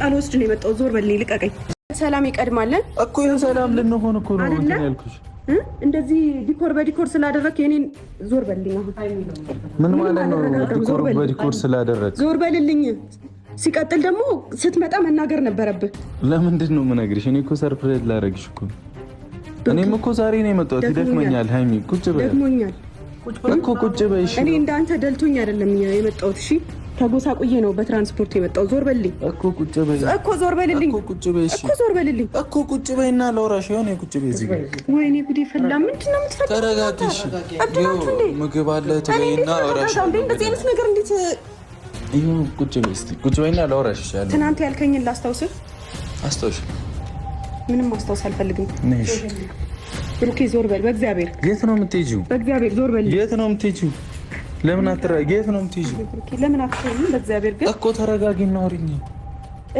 ቃል ወስድ ነው የመጣው። ዞር በልኝ፣ ልቀቀኝ። ሰላም ይቀድማለን እኮ ሰላም ልንሆን እኮ ነው እንትን ያልኩሽ። እንደዚህ ዲኮር በዲኮር ስላደረክ የኔን ዞር በልኝ። አሁን ምን ማለት ነው? ዲኮር በዲኮር ስላደረክ ዞር በልልኝ። ሲቀጥል ደግሞ ስትመጣ መናገር ነበረብህ። ለምንድን ነው የምነግርሽ? እኔ እኮ ሰርፕራይዝ ላደርግሽ እኮ። እኔም እኮ ዛሬ ነው የመጣሁት። ይደክመኛል ሃይሚ፣ ቁጭ በይ። ደክሞኛል እኮ ቁጭ በይ። እሺ እኔ እንዳንተ ደልቶኝ አይደለም የመጣሁት። እሺ ተጎሳቁዬ ነው በትራንስፖርት የመጣው። ዞር በልልኝ እኮ ቁጭ በይ እኮ ዞር በልልኝ እኮ ቁጭ በይ እሺ እኮ ዞር በልልኝ እኮ ቁጭ በይና ላውራሽ። የሆነ ቁጭ በይ እዚህ ጋር። ወይኔ ጉዴ ፈላ። ምንድነው የምትፈልጊው? ተረጋግሽ። ምግብ አለ ተበይና አውራሽ። እንደዚህ አይነት ነገር እንዴት ይሁን? ቁጭ በይ እስቲ ቁጭ በይና ላውራሽ ይሻላል። ትናንት ያልከኝን ላስታውስህ። አስታውሽ። ምንም ማስታወስ አልፈልግም። ነሽ ብሩኬ ዞር በል በእግዚአብሔር። የት ነው የምትሄጂው? በእግዚአብሔር ዞር በል። የት ነው የምትሄጂው? ለምን አትረጋጊ? የት ነው የምትሄጂው? ለምን አትሄጂም? በእግዚአብሔር ግን እኮ ተረጋጊና አውሪኝ።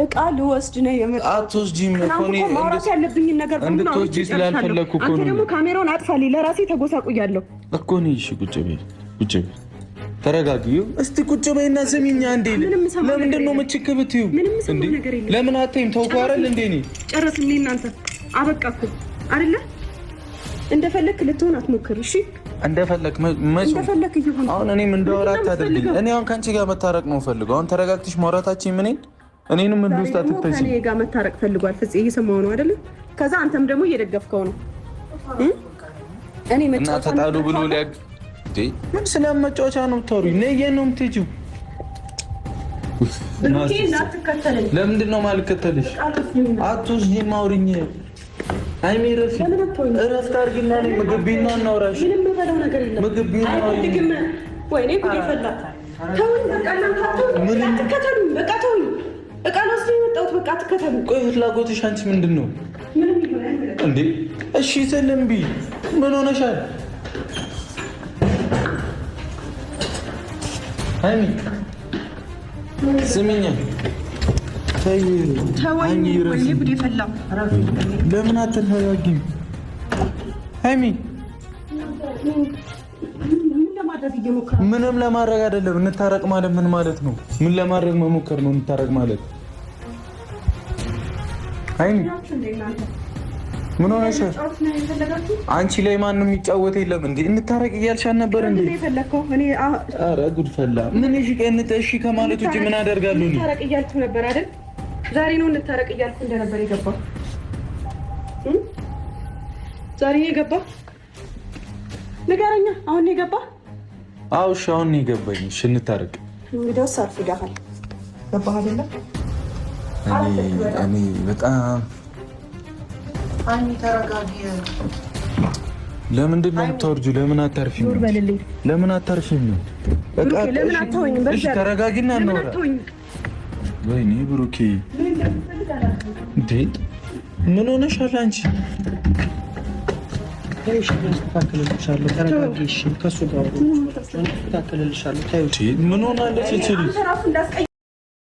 እቃ ልወስድ ነው የመጣሁት። አትወስጂም እኮ ነው ማውራት ያለብኝን ነገር እንድትወስጂ ስላልፈለኩ እኮ ነው። አንተ ደግሞ ካሜራውን አጥፋልኝ። ለራሴ ተጎሳቁያለሁ እኮ ነው። እሺ ቁጭ በይ ቁጭ በይ። ተረጋጊ እስቲ ቁጭ በይና ስሚኝ አንዴ። ለምንድን ነው የምትችክብትዩ እንዴ? ለምን አትይም? ተውኩ አይደል እንዴ? እኔ ጨረስን። እናንተ አበቃ እኮ አይደለ? እንደፈለክ ልትሆን አትሞክር። እሺ እንደፈለክ ይሁን። አሁን እኔም እንዳወራት አድርግኝ። እኔ አሁን ከአንቺ ጋር መታረቅ ነው ፈልገው። አሁን ተረጋግተሽ ማውራታችን እኔንም ምን ውስጥ አትተጂ። ከኔ ጋር መታረቅ ፈልጓል ፍፄ፣ እየሰማው ነው አይደለ? ከዛ አንተም ደግሞ እየደገፍከው ነው። እኔ እና ተጣሉ ብሎ ሊያግ ምን ስለመጫወቻ ነው የምታወሪው? ነየን ነው የምትሄጂው? ለምንድን ነው የማልከተልሽ? አትወስጂም። አውሪኝ ሃይሚ፣ እረፍት አድርጊና ምግብ ቢና እናውራሽ። ምግብ ቢና ወይኔ ጉዴ ፈላ። ተውኝ በቃ አትከተሉኝ። በቃ ተውኝ። እቃ ልወስድ ነው የመጣሁት። በቃ አትከተሉኝ። ቆይ ፍላጎትሽ አንቺ ምንድን ነው እንዴ? እሺ ስል እምቢ። ምን ሆነሻል ሃይሚ? ስሚኝ ተወኝ። ወይኔ ጉዴ ፈላ። ለምን አትረጋጊም ሃይሚ? ምንም ለማድረግ አይደለም። እንታረቅ ማለት ምን ማለት ነው? ምን ለማድረግ መሞከር ነው? እንታረቅ ማለት ሃይሚ ምን ሆነሽ? አንቺ ላይ ማንም የሚጫወት የለም እንዴ? እንታረቅ እያልሽ ነበር እንዴ? ኧረ ጉድ ፈላ። ምን እሺ እሺ ከማለት ውጭ ምን አደርጋለሁ? እንታረቅ እያልኩ ነበር አይደል? ዛሬ ነው እንታረቅ እያልኩ እንደነበር የገባው። ዛሬ ነው የገባው? ንገረኛ። አሁን ነው የገባው? አዎ እሺ አሁን ነው የገባኝ። እሺ እንታረቅ። እንግዲያው ሳርፍ ይዳሃል። ገባህ አይደለ? እኔ በጣም አንቺ ተረጋጊ። ለምንድን ነው የምታወርጂው? ለምን አታርፊም? ለምን አታርፊም? በቃ ለምን አትተውኝም? እሺ ተረጋጊና እናውራ። ወይኔ ብሩኬ እንዴ ምን ሆነሻል አንቺ? እሺ አስተካክልልሻለሁ። ተረጋጊ። እሺ ከሱ ጋር አስተካክልልሻለሁ። ምን ሆናለች እቺ ልጅ?